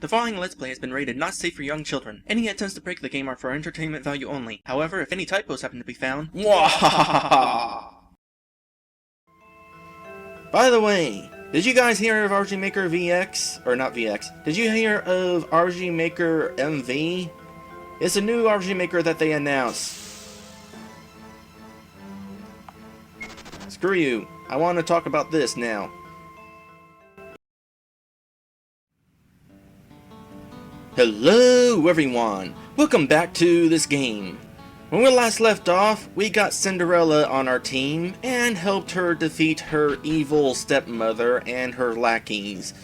The following Let's Play has been rated not safe for young children. Any attempts to break the game are for entertainment value only. However, if any typos happen to be found... By the way, did you guys hear of RG Maker VX? Or not VX. Did you hear of RG Maker MV? It's a new RG Maker that they announced. Screw you. I want to talk about this now. Hello everyone! Welcome back to this game. When we last left off, we got Cinderella on our team and helped her defeat her evil stepmother and her lackeys.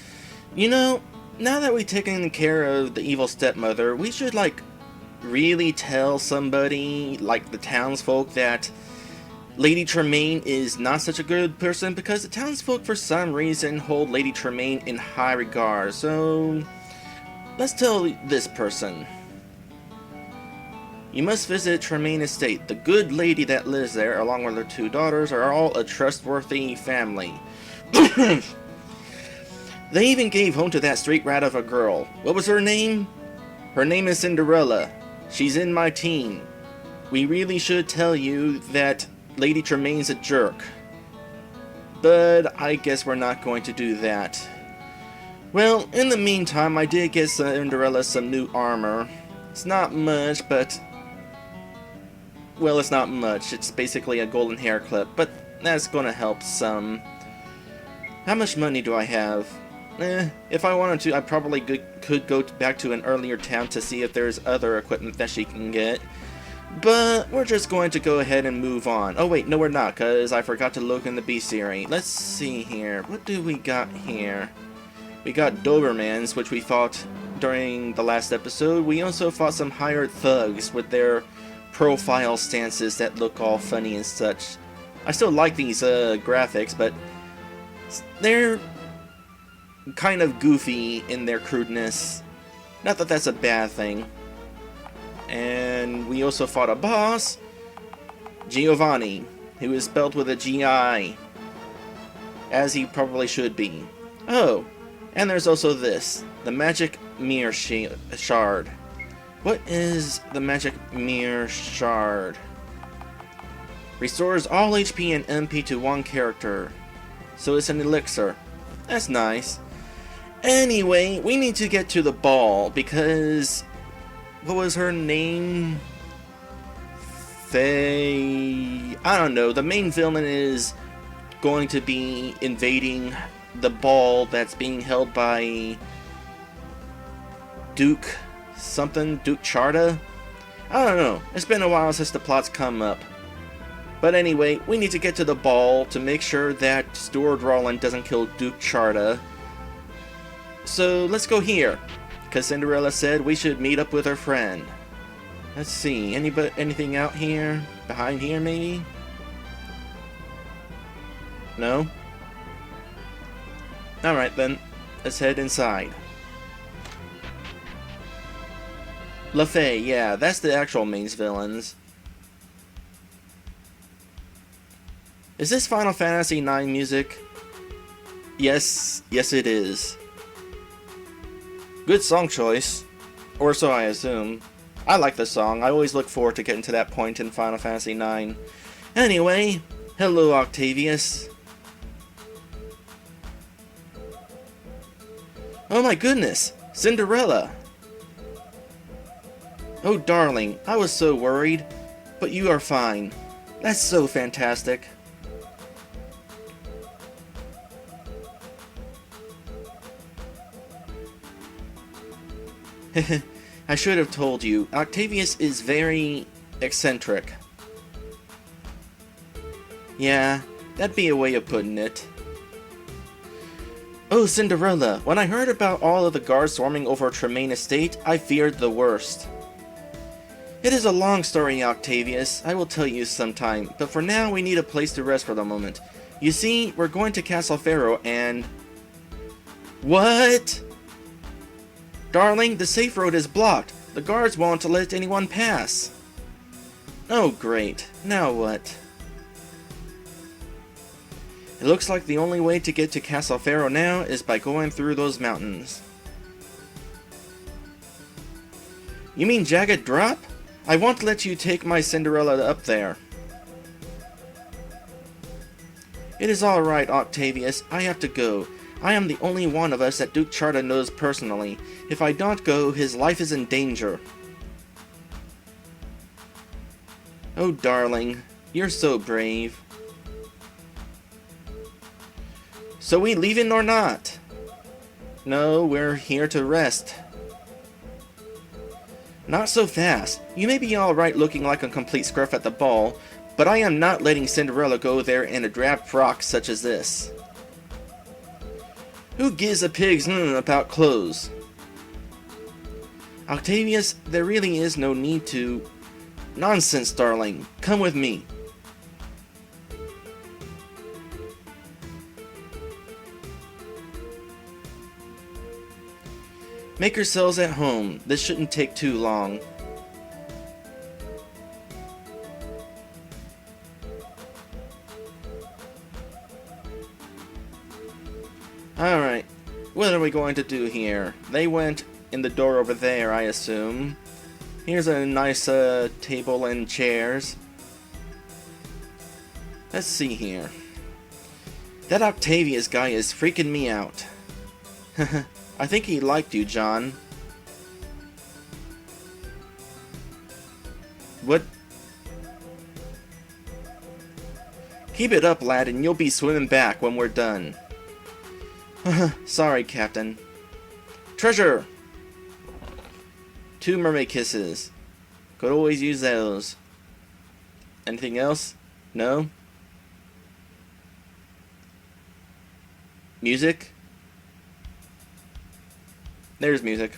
You know, now that we've taken care of the evil stepmother, we should really tell somebody, like the townsfolk, that Lady Tremaine is not such a good person, because the townsfolk for some reason hold Lady Tremaine in high regard. So let's tell this person. You must visit Tremaine Estate. The good lady that lives there, along with her two daughters, are all a trustworthy family. They even gave home to that street rat of a girl. What was her name? Her name is Cinderella. She's in my team. We really should tell you that Lady Tremaine's a jerk. But I guess we're not going to do that. Well, in the meantime, I did get Cinderella some new armor. It's not much, but... well, it's not much. It's basically a golden hair clip, but that's gonna help some. How much money do I have? If I wanted to, I probably could go back to an earlier town to see if there's other equipment that she can get. But we're just going to go ahead and move on. Oh wait, no we're not, because I forgot to look in the bestiary. Let's see here. What do we got here? We got Dobermans, which we fought during the last episode. We also fought some hired thugs with their profile stances that look all funny and such. I still like these graphics, but they're kind of goofy in their crudeness. Not that that's a bad thing. And we also fought a boss, Giovanni, who is spelled with a G-I, as he probably should be. Oh, and there's also this, the Magic Mirror Shard. What is the Magic Mirror Shard? Restores all HP and MP to one character. So it's an elixir. That's nice. Anyway, we need to get to the ball, because... what was her name? Faye... I don't know. The main villain is going to be invading the ball that's being held by Duke something, Duke Charta? I don't know. It's been a while since the plot's come up. But anyway, we need to get to the ball to make sure that Stuart Roland doesn't kill Duke Charta. So let's go here, because Cinderella said we should meet up with her friend. Let's see, anything out here? Behind here, maybe? No? Alright then, let's head inside. LaFay, yeah, that's the actual main villains. Is this Final Fantasy IX music? Yes it is. Good song choice. Or so I assume. I like the song. I always look forward to getting to that point in Final Fantasy IX. Anyway, hello Octavius. Oh my goodness! Cinderella! Oh darling, I was so worried. But you are fine. That's so fantastic. I should have told you, Octavius is very eccentric. Yeah, that'd be a way of putting it. Oh, Cinderella, when I heard about all of the guards swarming over Tremaine Estate, I feared the worst. It is a long story, Octavius. I will tell you sometime, but for now we need a place to rest for the moment. You see, we're going to Castle Pharaoh and... What? Darling, the safe road is blocked. The guards won't let anyone pass. Oh great, now what? It looks like the only way to get to Castle Pharaoh now is by going through those mountains. You mean Jagged drop? I won't let you take my Cinderella up there. It is alright, Octavius. I have to go. I am the only one of us that Duke Charta knows personally. If I don't go, his life is in danger. Oh, darling. You're so brave. So we leaving or not? No, we're here to rest. Not so fast. You may be alright looking like a complete scruff at the ball, but I am not letting Cinderella go there in a drab frock such as this. Who gives a pig's about clothes? Octavius, there really is no need to... Nonsense, darling. Come with me. Make yourselves at home. This shouldn't take too long. Alright, what are we going to do here? They went in the door over there, I assume. Here's a nice table and chairs. Let's see here. That Octavius guy is freaking me out. I think he liked you, John. What? Keep it up, lad, and you'll be swimming back when we're done. Sorry, Captain. Treasure! 2 mermaid kisses. Could always use those. Anything else? No? Music? There's music.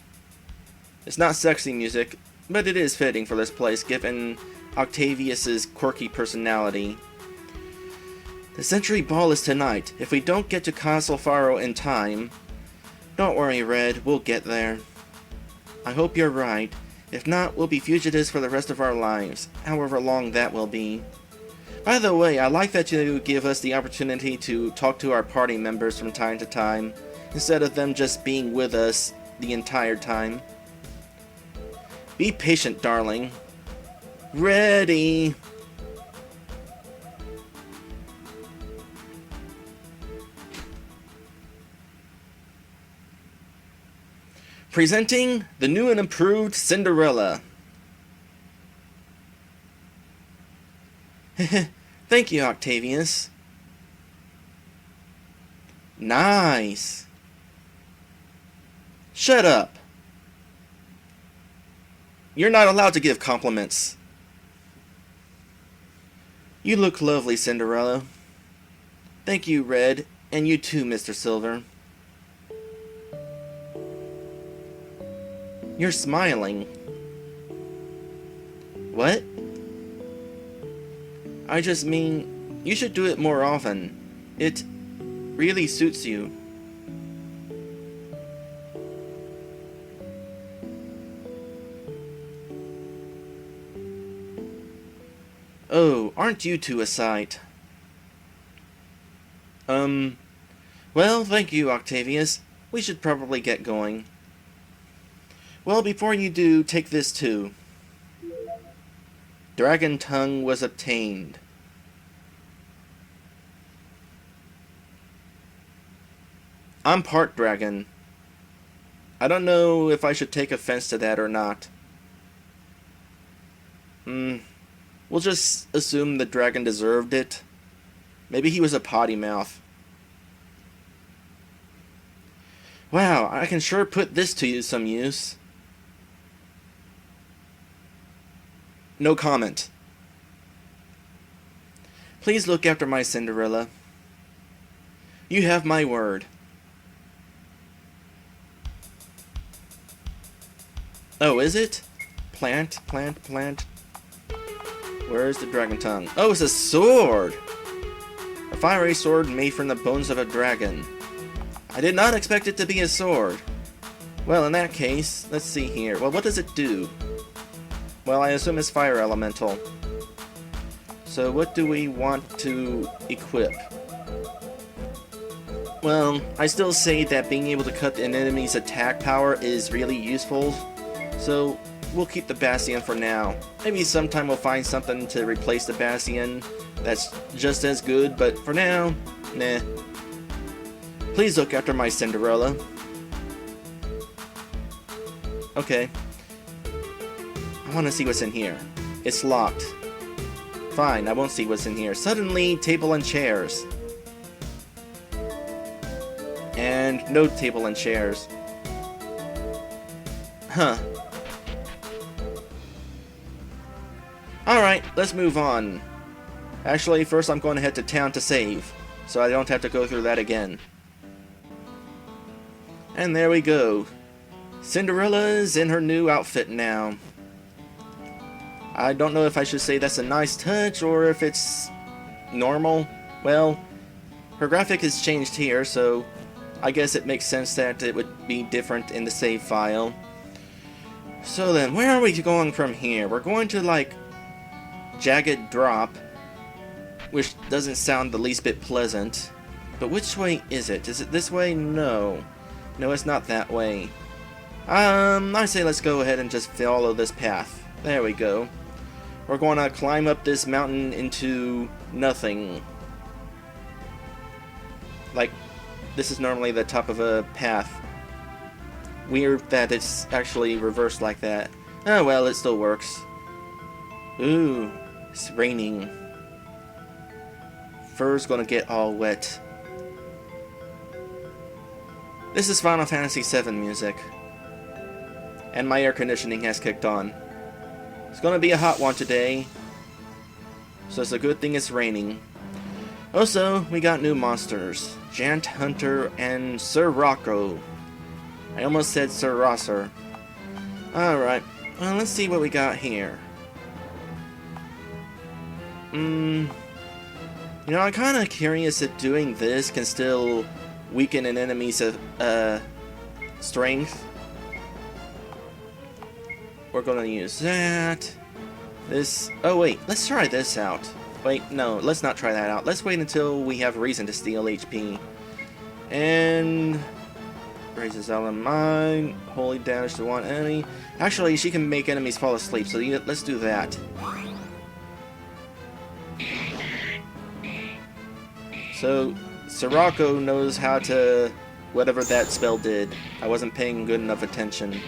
It's not sexy music, but it is fitting for this place given Octavius's quirky personality. The Century Ball is tonight. If we don't get to Castle Faro in time... Don't worry, Red, we'll get there. I hope you're right. If not, we'll be fugitives for the rest of our lives, however long that will be. By the way, I like that you give us the opportunity to talk to our party members from time to time, instead of them just being with us the entire time. Be patient, darling. Ready! Presenting the new and improved Cinderella. Thank you, Octavius. Nice. Shut up. You're not allowed to give compliments. You look lovely, Cinderella. Thank you, Red, and you too, Mr. Silver. You're smiling. What? I just mean, you should do it more often. It really suits you. Oh, aren't you two a sight? Well, thank you, Octavius. We should probably get going. Well, before you do, take this too. Dragon tongue was obtained. I'm part dragon. I don't know if I should take offense to that or not. We'll just assume the dragon deserved it. Maybe he was a potty mouth. Wow, I can sure put this to some use. No comment. Please look after my Cinderella. You have my word. Oh, is it? Plant. Where's the dragon tongue? Oh, it's a sword! A fiery sword made from the bones of a dragon. I did not expect it to be a sword. Well, in that case, let's see here. Well, what does it do? Well, I assume it's fire elemental. So what do we want to equip? Well, I still say that being able to cut an enemy's attack power is really useful. So we'll keep the Bastion for now. Maybe sometime we'll find something to replace the Bastion that's just as good, but for now, nah. Please look after my Cinderella. Okay. I want to see what's in here. It's locked. Fine, I won't see what's in here. Suddenly, table and chairs. And no table and chairs. Huh. Alright, let's move on. Actually, first I'm going to head to town to save, so I don't have to go through that again. And there we go. Cinderella's in her new outfit now. I don't know if I should say that's a nice touch or if it's normal. Well, her graphic has changed here, so I guess it makes sense that it would be different in the save file. So then, where are we going from here? We're going to, like, Jagged Drop, which doesn't sound the least bit pleasant. But which way is it? Is it this way? No. No, it's not that way. I say let's go ahead and just follow this path. There we go. We're going to climb up this mountain into nothing. Like, this is normally the top of a path. Weird that it's actually reversed like that. Oh well, it still works. Ooh, it's raining. Fur's gonna get all wet. This is Final Fantasy VII music. And my air conditioning has kicked on. It's gonna be a hot one today, so it's a good thing it's raining. Also, we got new monsters. Jant Hunter and Sir Rocco. I almost said Sir Rosser. Alright, well, let's see what we got here. You know, I'm kind of curious if doing this can still weaken an enemy's strength. We're gonna use that. This. Oh wait, let's try this out. Wait, no, let's not try that out. Let's wait until we have reason to steal HP. And raises element mine. Holy damage to one enemy. Actually, she can make enemies fall asleep, so let's do that. So, Sirocco knows how to... whatever that spell did. I wasn't paying good enough attention.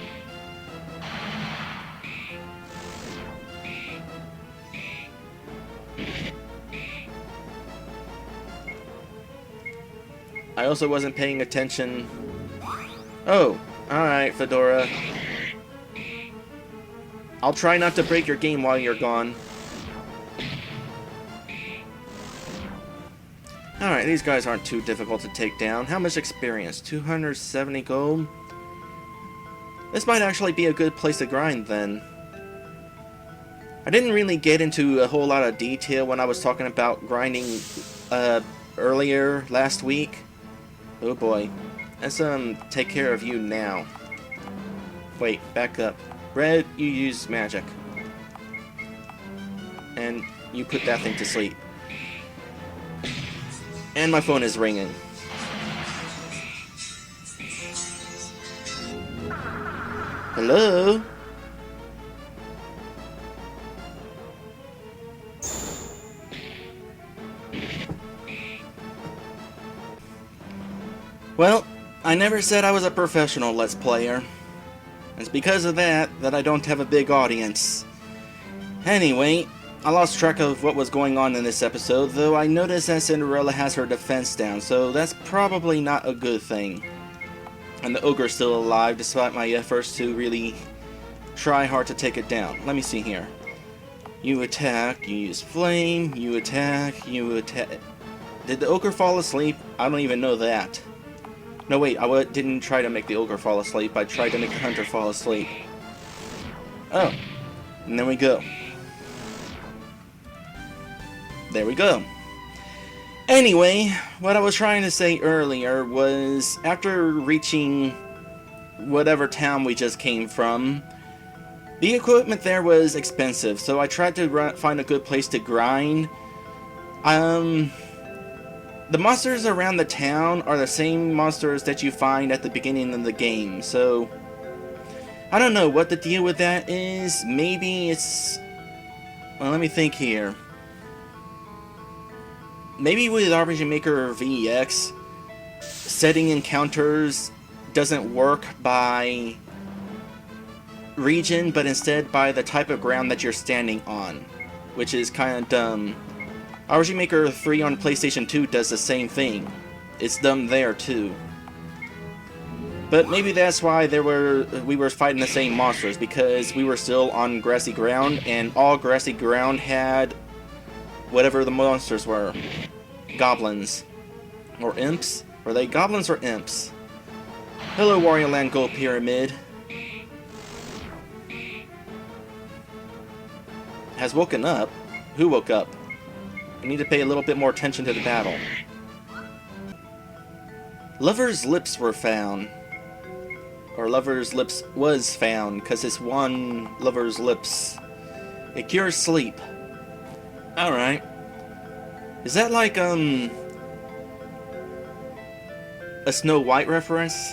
I also wasn't paying attention. Oh, alright, Fedora. I'll try not to break your game while you're gone. Alright, these guys aren't too difficult to take down. How much experience? 270 gold? This might actually be a good place to grind then. I didn't really get into a whole lot of detail when I was talking about grinding earlier last week. Oh boy. Let's take care of you now. Wait, back up. Red, you use magic. And you put that thing to sleep. And my phone is ringing. Hello? Well, I never said I was a professional Let's Player. It's because of that I don't have a big audience. Anyway, I lost track of what was going on in this episode, though I noticed that Cinderella has her defense down, so that's probably not a good thing. And the Ogre's still alive, despite my efforts to really try hard to take it down. Let me see here. You attack, you use flame, you attack, you attack... Did the Ogre fall asleep? I don't even know that. No wait, I didn't try to make the Ogre fall asleep, I tried to make the Hunter fall asleep. Oh, and there we go. There we go. Anyway, what I was trying to say earlier was, after reaching whatever town we just came from, the equipment there was expensive, so I tried to find a good place to grind. The monsters around the town are the same monsters that you find at the beginning of the game, so I don't know what the deal with that is. Maybe it's... Well, let me think here. Maybe with RPG Maker VX, setting encounters doesn't work by region, but instead by the type of ground that you're standing on, which is kind of dumb. RPG Maker 3 on PlayStation 2 does the same thing. It's dumb there too. But maybe that's why we were fighting the same monsters, because we were still on grassy ground, and all grassy ground had whatever the monsters were. Goblins. Or imps? Were they goblins or imps? Hello, Warioland Gold Pyramid. Has woken up? Who woke up? I need to pay a little bit more attention to the battle. Lover's lips were found. Or lover's lips was found, because it's one lover's lips. It cures sleep. Alright. Is that like, a Snow White reference?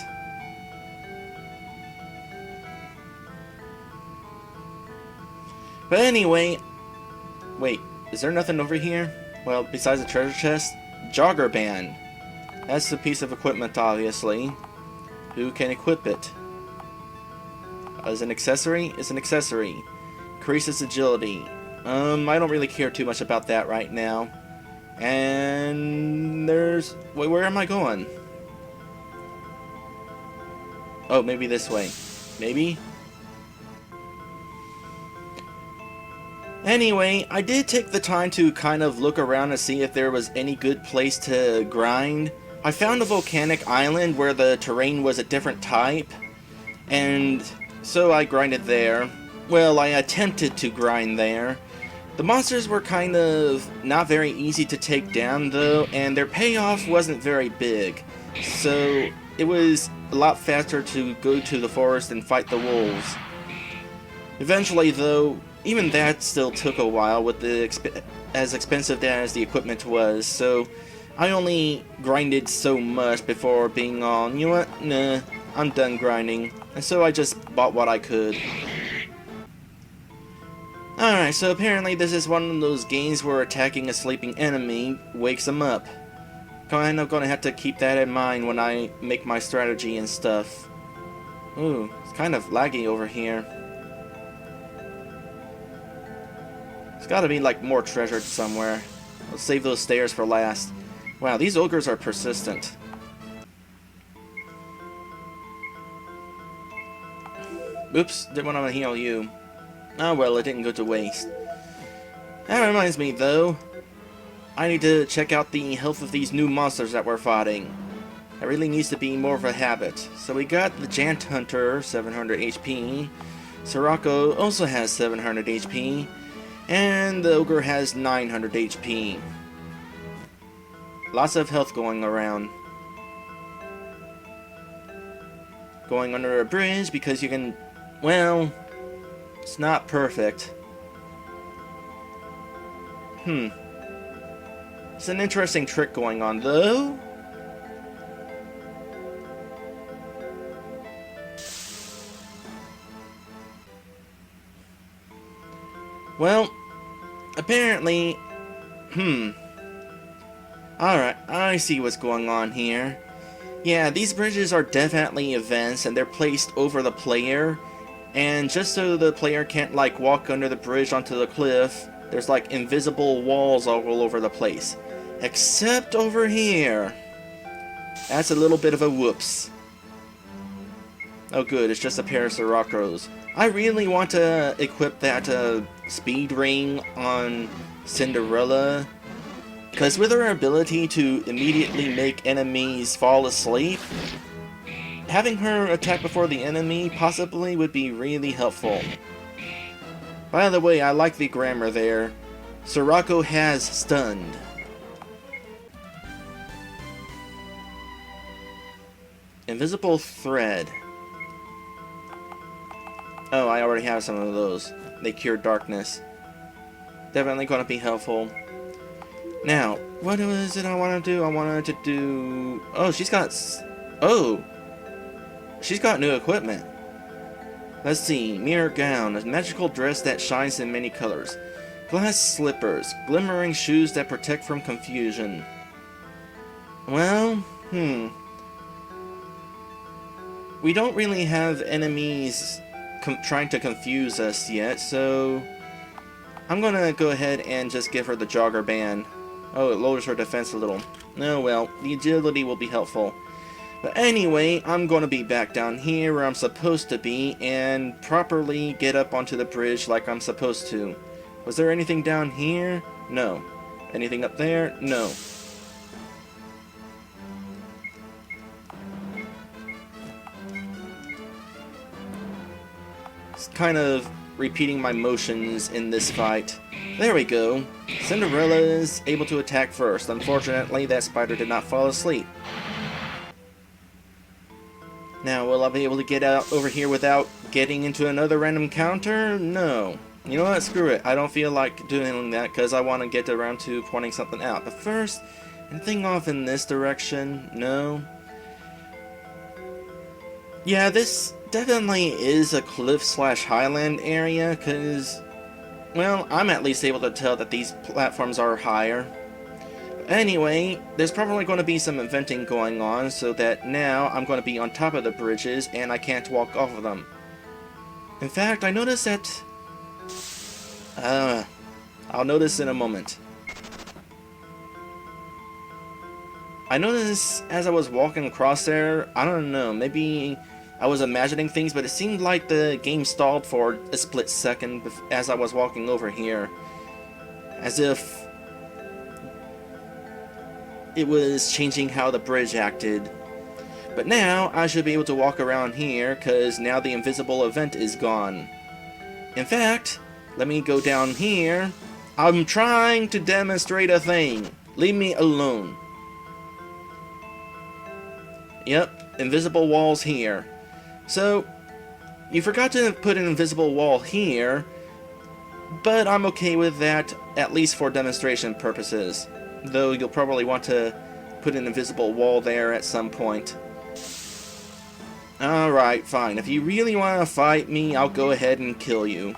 But anyway, wait, is there nothing over here? Well, besides the treasure chest? Jogger band. That's a piece of equipment, obviously. Who can equip it? As an accessory? It's an accessory. Increases agility. I don't really care too much about that right now. And there's... Wait, where am I going? Oh, maybe this way. Maybe? Anyway, I did take the time to kind of look around and see if there was any good place to grind. I found a volcanic island where the terrain was a different type, and so I grinded there. Well, I attempted to grind there. The monsters were kind of not very easy to take down though, and their payoff wasn't very big. So it was a lot faster to go to the forest and fight the wolves. Eventually though, even that still took a while with the as expensive as the equipment was, so I only grinded so much before being on, you know what, nah, I'm done grinding, and so I just bought what I could. Alright, so apparently this is one of those games where attacking a sleeping enemy wakes them up. Kind of gonna have to keep that in mind when I make my strategy and stuff. Ooh, it's kind of laggy over here. There's gotta be like more treasure somewhere. I'll save those stairs for last. Wow, these ogres are persistent. Oops, didn't want to heal you. Oh well, it didn't go to waste. That reminds me though, I need to check out the health of these new monsters that we're fighting. That really needs to be more of a habit. So we got the Giant Hunter, 700 HP. Sirocco also has 700 HP. And the Ogre has 900 HP. Lots of health going around. Going under a bridge because you can... Well, it's not perfect. It's an interesting trick going on, though. Well, apparently... Alright, I see what's going on here. Yeah, these bridges are definitely events, and they're placed over the player. And just so the player can't, like, walk under the bridge onto the cliff, there's, like, invisible walls all over the place. Except over here. That's a little bit of a whoops. Oh good, it's just a pair of Siroccos. I really want to equip that speed ring on Cinderella, because with her ability to immediately make enemies fall asleep, having her attack before the enemy possibly would be really helpful. By the way, I like the grammar there. Sirocco has stunned. Invisible thread. Oh, I already have some of those. They cure darkness. Definitely going to be helpful. Now, what was it I wanted to do? I wanted to do... Oh, she's got... Oh! She's got new equipment. Let's see. Mirror gown, a magical dress that shines in many colors. Glass slippers, glimmering shoes that protect from confusion. Well, we don't really have enemies trying to confuse us yet, so I'm gonna go ahead and just give her the jogger band. Oh, it lowers her defense a little. Oh well, the agility will be helpful. But anyway, I'm gonna be back down here where I'm supposed to be and properly get up onto the bridge like I'm supposed to. Was there anything down here? No. Anything up there? No. Kind of repeating my motions in this fight. There we go. Cinderella is able to attack first. Unfortunately, that spider did not fall asleep. Now, will I be able to get out over here without getting into another random counter? No. You know what? Screw it. I don't feel like doing that because I want to get around to pointing something out. But first, anything off in this direction? No. Yeah, this definitely is a cliff/highland area, because, well, I'm at least able to tell that these platforms are higher. Anyway, there's probably going to be some inventing going on, so that now I'm going to be on top of the bridges, and I can't walk off of them. In fact, I noticed that... I'll notice in a moment. I noticed as I was walking across there, I don't know, maybe I was imagining things, but it seemed like the game stalled for a split second as I was walking over here. As if it was changing how the bridge acted. But now I should be able to walk around here, because now the invisible event is gone. In fact, let me go down here. I'm trying to demonstrate a thing. Leave me alone. Yep, invisible walls here. So, you forgot to put an invisible wall here, but I'm okay with that, at least for demonstration purposes. Though you'll probably want to put an invisible wall there at some point. Alright, fine. If you really want to fight me, I'll go ahead and kill you.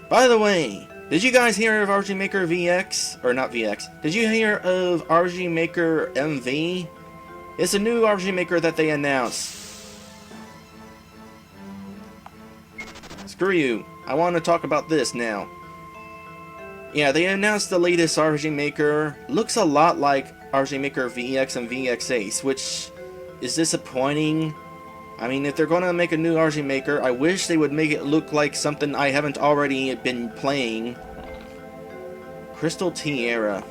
By the way, did you guys hear of RG Maker VX? Or not VX. Did you hear of RG Maker MV? It's a new RG Maker that they announced. Screw you. I want to talk about this now. Yeah, they announced the latest RG Maker. Looks a lot like RG Maker VX and VX Ace, which is disappointing. I mean, if they're going to make a new RG Maker, I wish they would make it look like something I haven't already been playing. Crystal Tiara.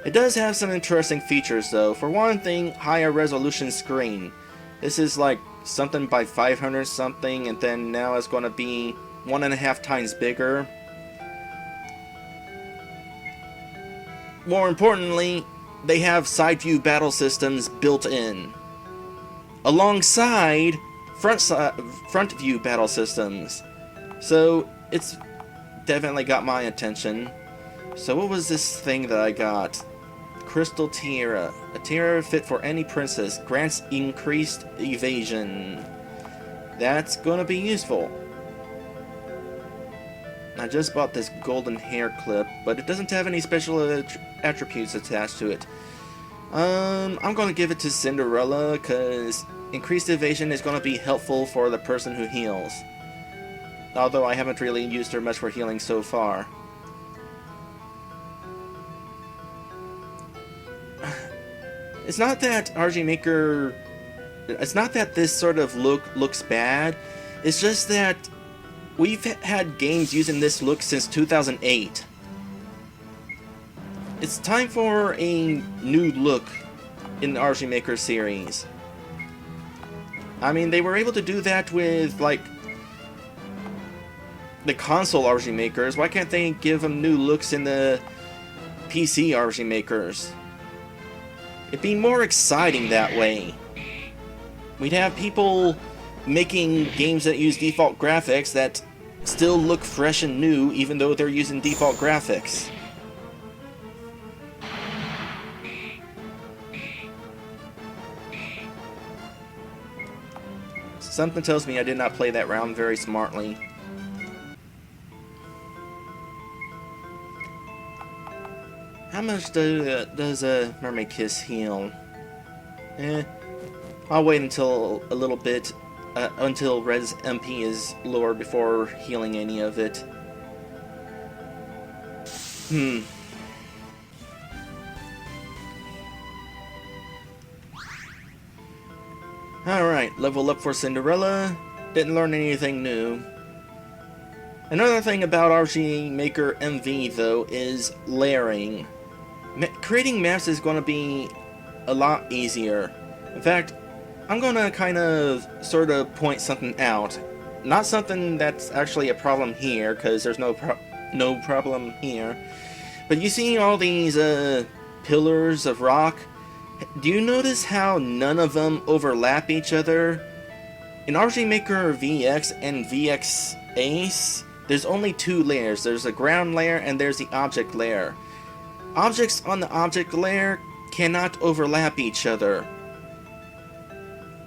It does have some interesting features though. For one thing, higher resolution screen. This is like something by 500 something, and then now it's going to be 1.5 times bigger. More importantly, they have side view battle systems built in, alongside front view battle systems. So it's definitely got my attention. So what was this thing that I got? Crystal Tiara. A tiara fit for any princess. Grants increased evasion. That's gonna be useful. I just bought this golden hair clip, but it doesn't have any special attributes attached to it. I'm gonna give it to Cinderella, because increased evasion is gonna be helpful for the person who heals. Although I haven't really used her much for healing so far. It's not that RG Maker... It's not that this sort of look looks bad. It's just that we've had games using this look since 2008. It's time for a new look in the RG Maker series. I mean, they were able to do that with, like, the console RG Makers. Why can't they give them new looks in the PC RG Makers? It'd be more exciting that way. We'd have people making games that use default graphics that still look fresh and new, even though they're using default graphics. Something tells me I did not play that round very smartly. How much does a Mermaid Kiss heal? I'll wait until a little bit, until Res MP is lowered before healing any of it. Alright, level up for Cinderella. Didn't learn anything new. Another thing about RG Maker MV, though, is layering. Creating maps is going to be a lot easier. In fact, I'm going to kind of sort of point something out. Not something that's actually a problem here, because there's no problem here. But you see all these pillars of rock? Do you notice how none of them overlap each other? In RG Maker VX and VX Ace, there's only two layers. There's a ground layer and there's the object layer. Objects on the object layer cannot overlap each other.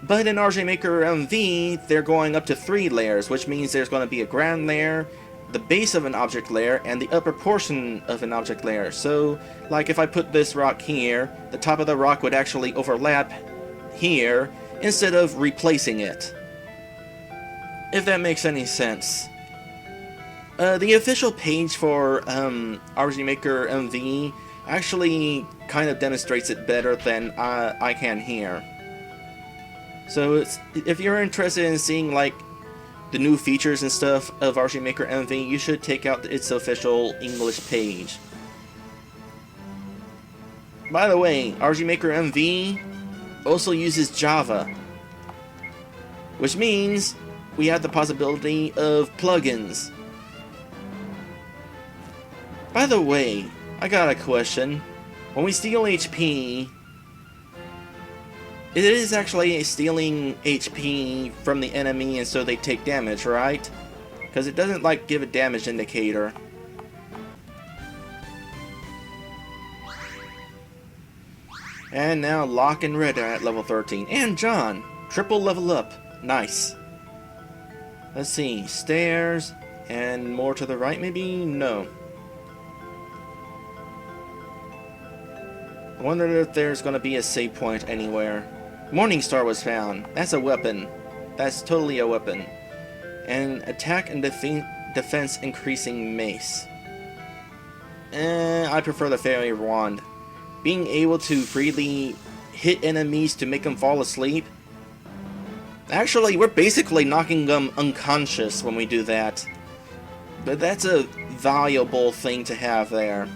But in RG Maker MV, they're going up to 3 layers, which means there's going to be a ground layer, the base of an object layer, and the upper portion of an object layer. So, like if I put this rock here, the top of the rock would actually overlap here, instead of replacing it. If that makes any sense. The official page for RG Maker MV actually kind of demonstrates it better than I can here. So if you're interested in seeing like the new features and stuff of RG Maker MV, you should take out its official English page. By the way, RG Maker MV also uses Java, which means we have the possibility of plugins. By the way, I got a question. When we steal HP, it is actually stealing HP from the enemy, and so they take damage, right? Because it doesn't like give a damage indicator. And now Locke and Red are at level 13. And John! Triple level up. Nice. Let's see. Stairs. And more to the right, maybe? No. I wonder if there's going to be a save point anywhere. Morningstar was found. That's a weapon. That's totally a weapon. And attack and defense increasing mace. I prefer the fairy wand. Being able to freely hit enemies to make them fall asleep. Actually, we're basically knocking them unconscious when we do that. But that's a valuable thing to have there.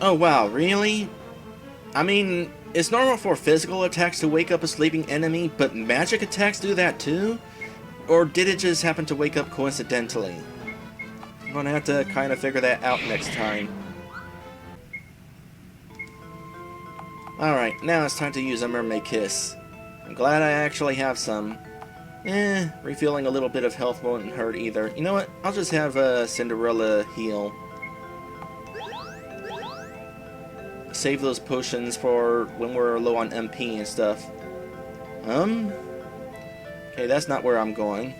Oh wow, really? I mean, it's normal for physical attacks to wake up a sleeping enemy, but magic attacks do that too? Or did it just happen to wake up coincidentally? I'm gonna have to kind of figure that out next time. Alright, now it's time to use a Mermaid Kiss. I'm glad I actually have some. Refilling a little bit of health won't hurt either. You know what? I'll just have a Cinderella heal. Save those potions for when we're low on MP and stuff. Okay, that's not where I'm going.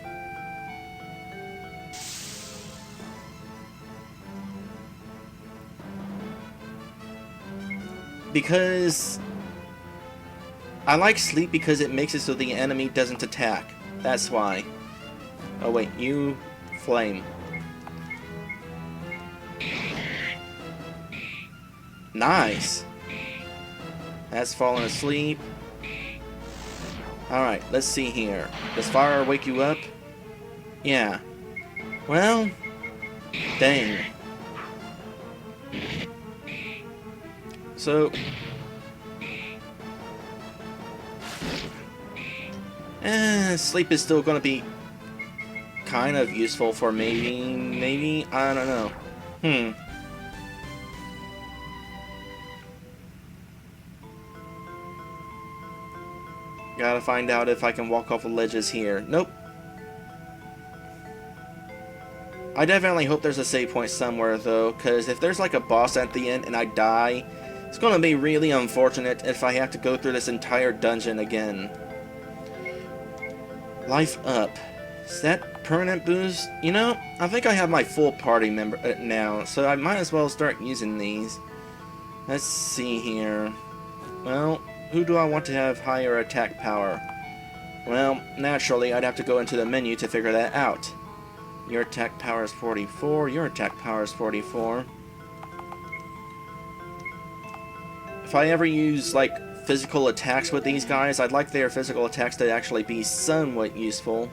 Because I like sleep because it makes it so the enemy doesn't attack. That's why. Oh wait, you flame. Nice. That's falling asleep. Alright, let's see here. Does fire wake you up? Yeah. Well, dang. So, sleep is still going to be kind of useful for maybe, I don't know. Gotta find out if I can walk off the ledges here. Nope. I definitely hope there's a save point somewhere, though, because if there's like a boss at the end and I die, it's going to be really unfortunate if I have to go through this entire dungeon again. Life up. Is that permanent boost? You know, I think I have my full party member now, so I might as well start using these. Let's see here. Well, who do I want to have higher attack power? Well, naturally, I'd have to go into the menu to figure that out. Your attack power is 44, your attack power is 44. If I ever use, like, physical attacks with these guys, I'd like their physical attacks to actually be somewhat useful.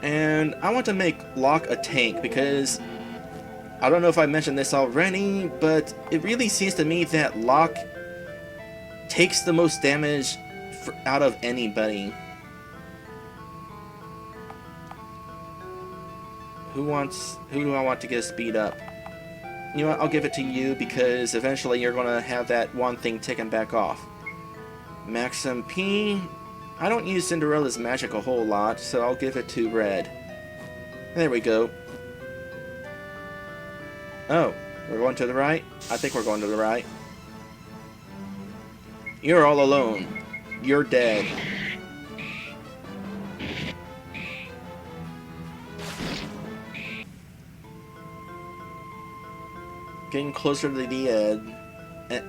And I want to make Locke a tank because I don't know if I mentioned this already, but it really seems to me that Locke takes the most damage out of anybody. Who do I want to get a speed up? You know what, I'll give it to you because eventually you're going to have that one thing ticking back off. Max MP. I don't use Cinderella's magic a whole lot, so I'll give it to Red. There we go. Oh, we're going to the right? I think we're going to the right. You're all alone. You're dead. Getting closer to the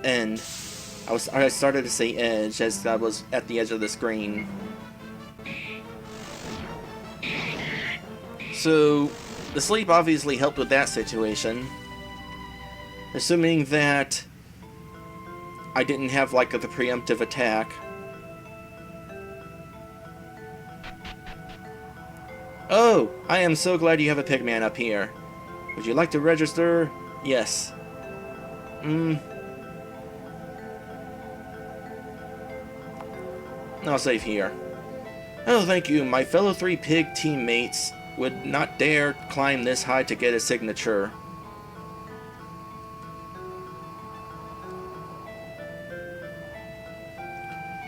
end. I started to say edge as I was at the edge of the screen. So, the sleep obviously helped with that situation. Assuming that I didn't have like the preemptive attack. Oh, I am so glad you have a Pigman up here. Would you like to register? Yes. I'll save here. Oh, thank you. My fellow 3 pig teammates would not dare climb this high to get a signature.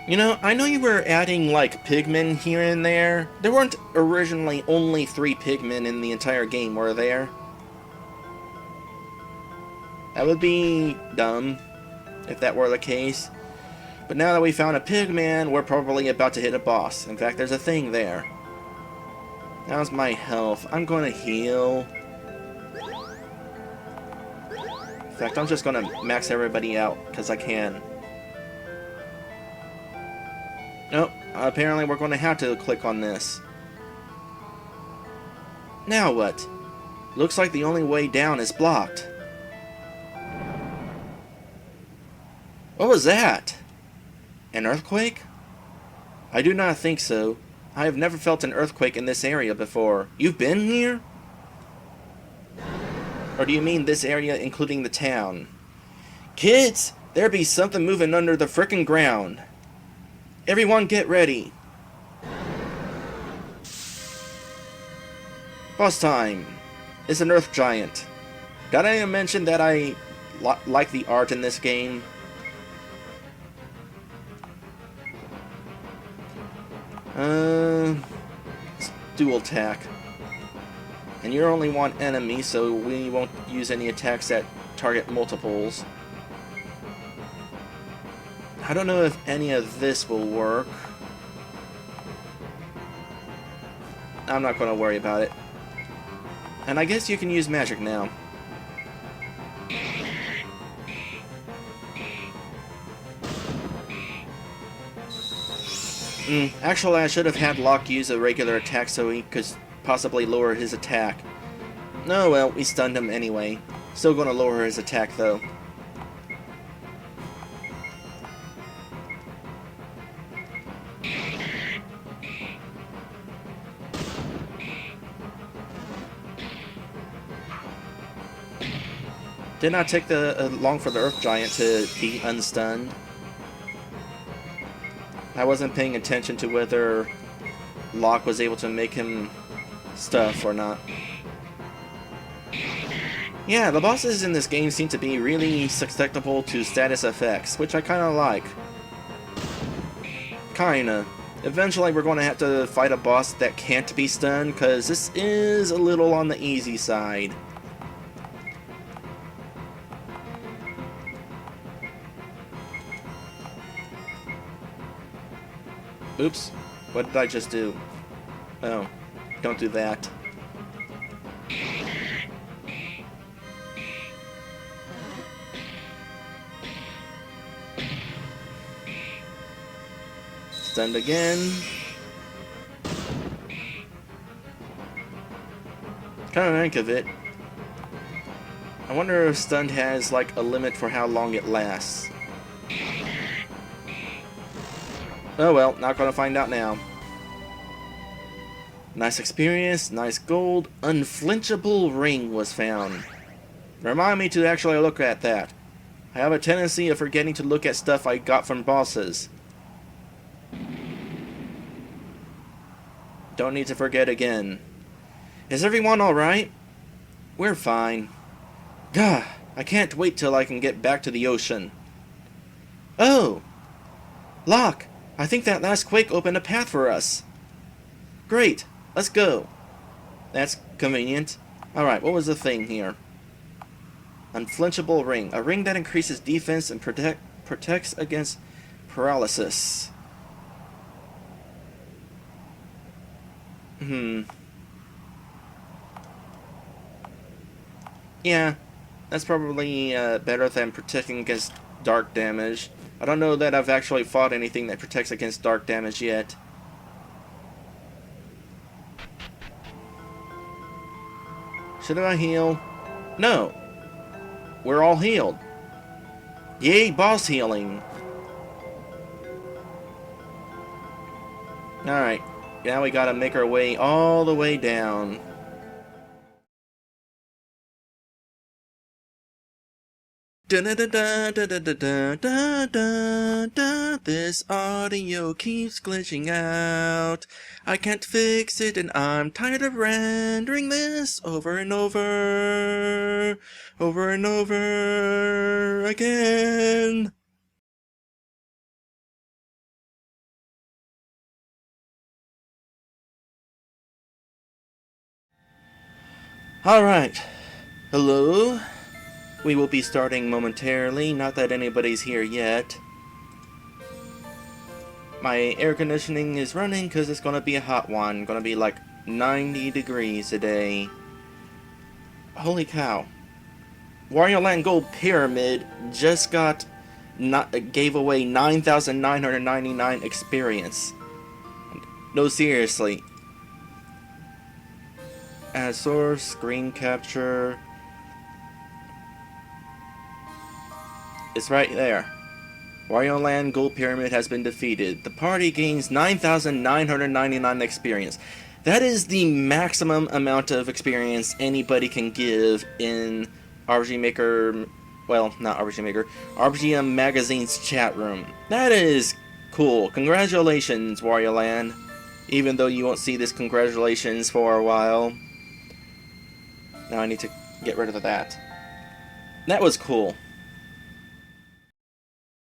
You know, I know you were adding, like, pigmen here and there. There weren't originally only 3 pigmen in the entire game, were there? That would be dumb, if that were the case. But now that we found a Pigman, we're probably about to hit a boss. In fact, there's a thing there. How's my health? I'm going to heal. In fact, I'm just going to max everybody out, because I can. Nope, apparently we're going to have to click on this. Now what? Looks like the only way down is blocked. What was that? An earthquake? I do not think so. I have never felt an earthquake in this area before. You've been here? Or do you mean this area including the town? Kids, there be something moving under the frickin' ground. Everyone get ready. Boss time. It's an earth giant. Did I mention that I like the art in this game? Dual attack. And you're only one enemy, so we won't use any attacks that target multiples. I don't know if any of this will work. I'm not going to worry about it. And I guess you can use magic now. Actually, I should have had Locke use a regular attack so he could possibly lower his attack. Oh well, we stunned him anyway. Still gonna lower his attack though. Did not take long for the Earth Giant to be unstunned. I wasn't paying attention to whether Locke was able to make him stuff or not. Yeah, the bosses in this game seem to be really susceptible to status effects, which I kinda like. Kinda. Eventually we're going to have to fight a boss that can't be stunned, because this is a little on the easy side. Oops, what did I just do? Oh, don't do that. Stunned again. Kind of think of it. I wonder if stunned has like a limit for how long it lasts. Oh well, not gonna find out now. Nice experience, nice gold, unflinchable ring was found. Remind me to actually look at that. I have a tendency of forgetting to look at stuff I got from bosses. Don't need to forget again. Is everyone alright? We're fine. Gah, I can't wait till I can get back to the ocean. Oh! Locke, I think that last quake opened a path for us. Great, let's go. That's convenient. Alright, what was the thing here? Unflinchable ring. A ring that increases defense and protects against paralysis. Yeah, that's probably better than protecting against dark damage. I don't know that I've actually fought anything that protects against dark damage yet. Should I heal? No. We're all healed. Yay, boss healing. Alright, now we gotta make our way all the way down. This audio keeps glitching out. I can't fix it and I'm tired of rendering this over and over and over again. Alright. Hello? We will be starting momentarily, not that anybody's here yet. My air conditioning is running because it's going to be a hot one. Going to be like 90 degrees today. Holy cow. Warioland Gold Pyramid just gave away 9,999 experience. No, seriously. As source, screen capture. It's right there. Warioland Gold Pyramid has been defeated. The party gains 9,999 experience. That is the maximum amount of experience anybody can give in RPG Maker, well, not RPG Maker, RPGM Magazine's chat room. That is cool. Congratulations, Warioland. Even though you won't see this congratulations for a while. Now I need to get rid of that. That was cool.